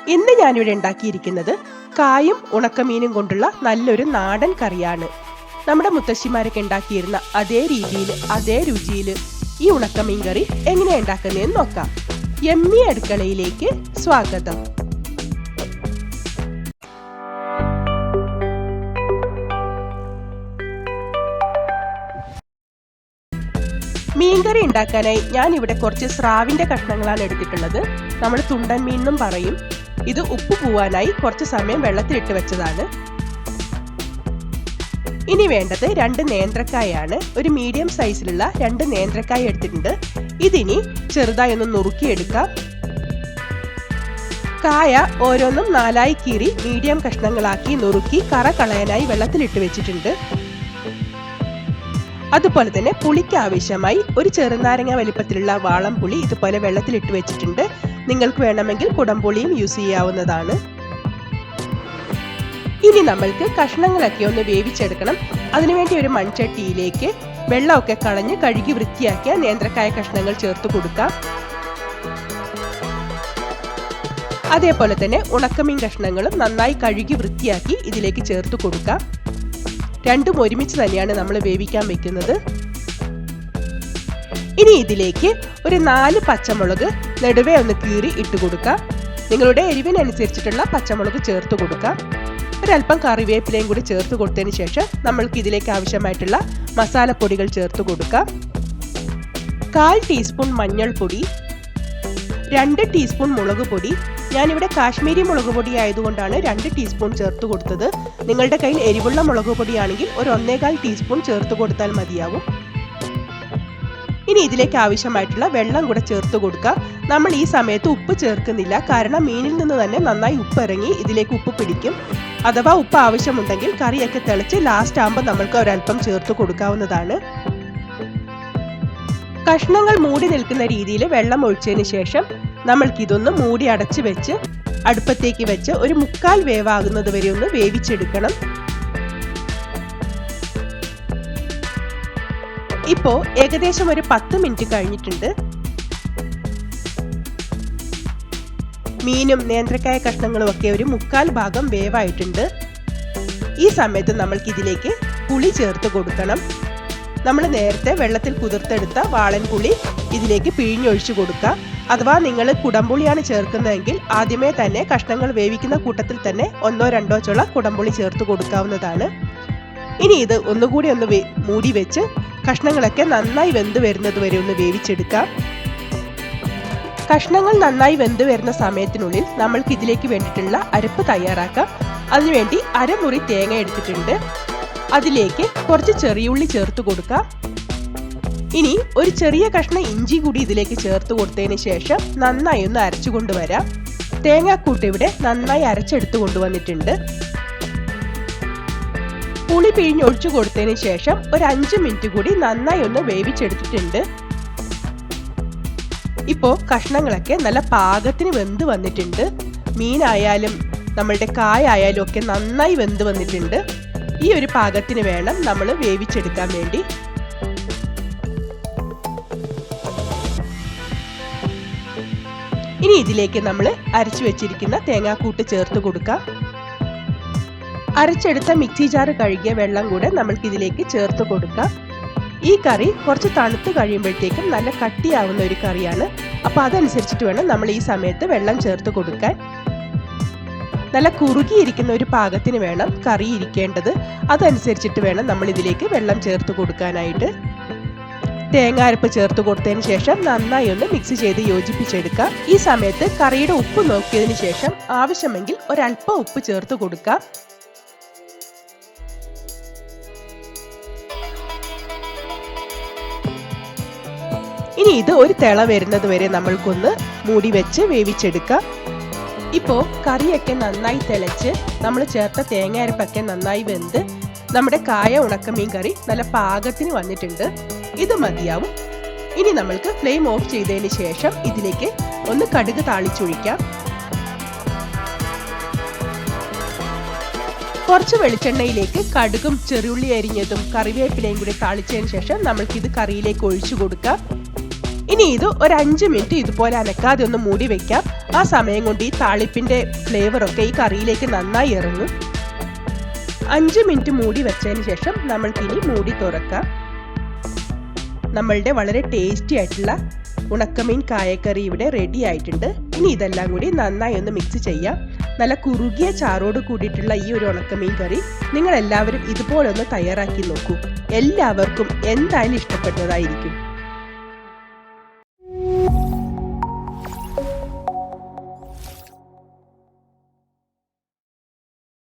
ഇന്ന് ഞാനിവിടെ ഉണ്ടാക്കിയിരിക്കുന്നത് കായും ഉണക്കമീനും കൊണ്ടുള്ള നല്ലൊരു നാടൻ കറിയാണ്. നമ്മുടെ മുത്തശ്ശിമാരൊക്കെ ഉണ്ടാക്കിയിരുന്ന അതേ രീതിയിൽ അതേ രുചിയിൽ ഈ ഉണക്കമീൻ കറി എങ്ങനെയാണ് ഉണ്ടാക്കുന്നതെന്ന് നോക്കാം. യമ്മി അടുക്കളയിലേക്ക് സ്വാഗതം. മീൻകറി ഉണ്ടാക്കാനായി ഞാൻ ഇവിടെ കുറച്ച് സ്രാവിന്റെ കഷ്ണങ്ങളാണ് എടുത്തിട്ടുള്ളത്. നമ്മൾ തുണ്ടൻ മീൻ എന്നും പറയും. ഇത് ഉപ്പ് പോവാനായി കുറച്ച് സമയം വെള്ളത്തിലിട്ട് വെച്ചതാണ്. ഇനി വേണ്ടത് 2 നേന്ത്രക്കായാണ്. ഒരു മീഡിയം സൈസിലുള്ള 2 നേന്ത്രക്കായ എടുത്തിട്ടുണ്ട്. ഇതിനി ചെറുതായി ഒന്ന് നുറുക്കിയെടുക്കാം. കായ ഓരോന്നും 4ആയി കീറി മീഡിയം കഷ്ണങ്ങളാക്കി നുറുക്കി കറ കളയാനായി വെള്ളത്തിലിട്ട് വെച്ചിട്ടുണ്ട്. അതുപോലെ തന്നെ പുളിക്ക് ആവശ്യമായി ഒരു ചെറുനാരങ്ങ വലിപ്പത്തിലുള്ള വാളംപുളി ഇതുപോലെ വെള്ളത്തിലിട്ട് വെച്ചിട്ടുണ്ട്. നിങ്ങൾക്ക് വേണമെങ്കിൽ കുടംപുളിയും യൂസ് ചെയ്യാവുന്നതാണ്. ഇനി നമ്മൾക്ക് കഷ്ണങ്ങളൊക്കെ ഒന്ന് വേവിച്ചെടുക്കണം. അതിനുവേണ്ടി ഒരു മൺചട്ടിയിലേക്ക് വെള്ളമൊക്കെ കളഞ്ഞ് കഴുകി വൃത്തിയാക്കിയ നേന്ത്രക്കായ കഷ്ണങ്ങൾ ചേർത്ത് കൊടുക്കാം. അതേപോലെ തന്നെ ഉണക്കമീൻ കഷ്ണങ്ങളും നന്നായി കഴുകി വൃത്തിയാക്കി ഇതിലേക്ക് ചേർത്ത് കൊടുക്കാം. രണ്ടും ഒരുമിച്ച് തന്നെയാണ് നമ്മൾ വേവിക്കാൻ വെക്കുന്നത്. ഇനി ഇതിലേക്ക് ഒരു 4 പച്ചമുളക് നെടുവേ ഒന്ന് കീറി ഇട്ട് കൊടുക്കാം. നിങ്ങളുടെ എരിവിനനുസരിച്ചിട്ടുള്ള പച്ചമുളക് ചേർത്ത് കൊടുക്കാം. ഒരല്പം കറിവേപ്പിലയും കൂടി ചേർത്ത് കൊടുത്തതിന് ശേഷം നമ്മൾക്ക് ഇതിലേക്ക് ആവശ്യമായിട്ടുള്ള മസാലപ്പൊടികൾ ചേർത്ത് കൊടുക്കാം. 1/4 ടീസ്പൂൺ മഞ്ഞൾപ്പൊടി, 2 ടീസ്പൂൺ മുളക് പൊടി. ഞാനിവിടെ കാശ്മീരി മുളക് പൊടി ആയതുകൊണ്ടാണ് 2 ടീസ്പൂൺ ചേർത്ത് കൊടുത്തത്. നിങ്ങളുടെ കയ്യിൽ എരിവുള്ള മുളക് പൊടിയാണെങ്കിൽ ഒരു 1.25 ടീസ്പൂൺ ചേർത്ത് കൊടുത്താൽ മതിയാവും. ഇനി ഇതിലേക്ക് ആവശ്യമായിട്ടുള്ള വെള്ളം കൂടെ ചേർത്ത് കൊടുക്കാം. നമ്മൾ ഈ സമയത്ത് ഉപ്പ് ചേർക്കുന്നില്ല, കാരണം മീനിൽ നിന്ന് തന്നെ നന്നായി ഉപ്പ് ഇറങ്ങി ഇതിലേക്ക് ഉപ്പ് പിടിക്കും. അഥവാ ഉപ്പ് ആവശ്യമുണ്ടെങ്കിൽ കറിയൊക്കെ തിളച്ച് ലാസ്റ്റ് ആകുമ്പോൾ നമ്മൾക്ക് ഒരല്പം ചേർത്ത് കൊടുക്കാവുന്നതാണ്. കഷ്ണങ്ങൾ മൂടി നിൽക്കുന്ന രീതിയിൽ വെള്ളം ഒഴിച്ചതിന് ശേഷം നമ്മൾക്കിതൊന്ന് മൂടി അടച്ചു വെച്ച് അടുപ്പത്തേക്ക് വെച്ച് ഒരു 3/4 വേവാകുന്നത് വരെ ഒന്ന് വേവിച്ചെടുക്കണം. ഇപ്പോ ഏകദേശം ഒരു 10 മിനിറ്റ് കഴിഞ്ഞിട്ടുണ്ട്. മീനും നേന്ത്രക്കായ കഷ്ണങ്ങളും ഒക്കെ ഒരു 3/4 ഭാഗം വേവായിട്ടുണ്ട്. ഈ സമയത്ത് നമ്മൾക്കിതിലേക്ക് പുളി ചേർത്ത് കൊടുക്കണം. നമ്മൾ നേരത്തെ വെള്ളത്തിൽ കുതിർത്തെടുത്ത വാളൻ പുളി ഇതിലേക്ക് പിഴിഞ്ഞൊഴിച്ചു കൊടുക്കുക. അഥവാ നിങ്ങൾ കുടംപുളിയാണ് ചേർക്കുന്നതെങ്കിൽ ആദ്യമേ തന്നെ കഷ്ണങ്ങൾ വേവിക്കുന്ന കൂട്ടത്തിൽ തന്നെ 1-2 ചുള കുടംപുളി ചേർത്ത് കൊടുക്കാവുന്നതാണ്. ഇനി ഇത് ഒന്നുകൂടി ഒന്ന് മൂടി വെച്ച് കഷ്ണങ്ങളൊക്കെ നന്നായി വെന്ത് വരുന്നത് വരെ ഒന്ന് വേവിച്ചെടുക്കാം. കഷ്ണങ്ങൾ നന്നായി വെന്ത് വരുന്ന സമയത്തിനുള്ളിൽ നമ്മൾക്ക് ഇതിലേക്ക് വേണ്ടിയിട്ടുള്ള അരപ്പ് തയ്യാറാക്കാം. അതിനുവേണ്ടി അരമുറി തേങ്ങ എടുത്തിട്ടുണ്ട്. അതിലേക്ക് കുറച്ച് ചെറിയുള്ളി ചേർത്ത് കൊടുക്കാം. ഇനി ഒരു ചെറിയ കഷ്ണം ഇഞ്ചി കൂടി ഇതിലേക്ക് ചേർത്ത് കൊടുത്തതിന് ശേഷം നന്നായി ഒന്ന് അരച്ചു കൊണ്ടുവരാം. തേങ്ങാക്കൂട്ട് ഇവിടെ നന്നായി അരച്ചെടുത്ത് കൊണ്ടുവന്നിട്ടുണ്ട്. പുളി പിഴിഞ്ഞൊഴിച്ചു കൊടുത്തതിന് ശേഷം ഒരു 5 മിനിറ്റ് കൂടി നന്നായി ഒന്ന് വേവിച്ചെടുത്തിട്ടുണ്ട്. ഇപ്പോ കഷ്ണങ്ങളൊക്കെ നല്ല പാകത്തിന് വെന്ത് വന്നിട്ടുണ്ട്. മീനായാലും നമ്മളുടെ കായായാലും ഒക്കെ നന്നായി വെന്ത് വന്നിട്ടുണ്ട്. ഈ ഒരു പാകത്തിന് വേണം നമ്മൾ വേവിച്ചെടുക്കാൻ വേണ്ടി. ഇനി ഇതിലേക്ക് നമ്മൾ അരച്ചു വെച്ചിരിക്കുന്ന തേങ്ങാക്കൂട്ട് ചേർത്ത് കൊടുക്കാം. അരച്ചെടുത്ത മിക്സി ജാർ കഴുകിയ വെള്ളം കൂടെ നമ്മൾക്ക് ഇതിലേക്ക് ചേർത്ത് കൊടുക്കാം. ഈ കറി കുറച്ച് തണുത്ത് കഴിയുമ്പോഴത്തേക്കും നല്ല കട്ടിയാവുന്ന ഒരു കറിയാണ്. അപ്പോൾ അതനുസരിച്ചിട്ട് വേണം നമ്മൾ ഈ സമയത്ത് വെള്ളം ചേർത്ത് കൊടുക്കാൻ. നല്ല കുറുകിയിരിക്കുന്ന ഒരു പാകത്തിന് വേണം കറി ഇരിക്കേണ്ടത്. അതനുസരിച്ചിട്ട് വേണം നമ്മൾ ഇതിലേക്ക് വെള്ളം ചേർത്ത് കൊടുക്കാനായിട്ട്. തേങ്ങ അരപ്പ് ചേർത്ത് കൊടുത്തതിന് ശേഷം നന്നായി ഒന്ന് മിക്സ് ചെയ്ത് യോജിപ്പിച്ചെടുക്കാം. ഈ സമയത്ത് കറിയുടെ ഉപ്പ് നോക്കിയതിന് ശേഷം ആവശ്യമെങ്കിൽ ഒരല്പം ഉപ്പ് ചേർത്ത് കൊടുക്കാം. ഇനി ഇത് ഒരു തിള വരുന്നത് വരെ നമ്മൾക്കൊന്ന് മൂടി വെച്ച് വേവിച്ചെടുക്കാം. ഇപ്പോ കറിയൊക്കെ നന്നായി തിളച്ച് നമ്മൾ ചേർത്ത തേങ്ങ അരപ്പൊക്കെ നന്നായി വെന്ത് നമ്മുടെ കായ ഉണക്കമീൻ കറി നല്ല പാകത്തിന് വന്നിട്ടുണ്ട്. ഇത് മതിയാവും. ഇനി നമ്മൾക്ക് ഫ്ലെയിം ഓഫ് ചെയ്തതിന് ശേഷം ഇതിലേക്ക് ഒന്ന് കടുക് താളിച്ചൊഴിക്കാം. കുറച്ച് വെളിച്ചെണ്ണയിലേക്ക് കടുകും ചെറുള്ളി അരിഞ്ഞതും കറിവേപ്പിലയും കൂടി താളിച്ചതിന് ശേഷം നമ്മൾക്കിത് കറിയിലേക്ക് ഒഴിച്ചു കൊടുക്കാം. ഇനി ഇത് ഒരു 5 മിനിറ്റ് ഇതുപോലെ അനക്കാതെ ഒന്ന് മൂടി വെക്കാം. ആ സമയം കൊണ്ട് ഈ താളിപ്പിന്റെ ഫ്ലേവറൊക്കെ ഈ കറിയിലേക്ക് നന്നായി ഇറങ്ങും. 5 മിനിറ്റ് മൂടി വെച്ചതിന് ശേഷം നമ്മൾക്കിനി മൂടി തുറക്കാം. നമ്മളുടെ വളരെ ടേസ്റ്റി ആയിട്ടുള്ള ഉണക്കമീൻ കായക്കറി ഇവിടെ റെഡി ആയിട്ടുണ്ട്. ഇനി ഇതെല്ലാം കൂടി നന്നായി ഒന്ന് മിക്സ് ചെയ്യാം. നല്ല കുറുകിയ ചാറോട് കൂടിയിട്ടുള്ള ഈ ഒരു ഉണക്കമീൻ കറി നിങ്ങൾ എല്ലാവരും ഇതുപോലെ ഒന്ന് തയ്യാറാക്കി നോക്കൂ. എല്ലാവർക്കും എന്തായാലും ഇഷ്ടപ്പെടുന്നതായിരിക്കും.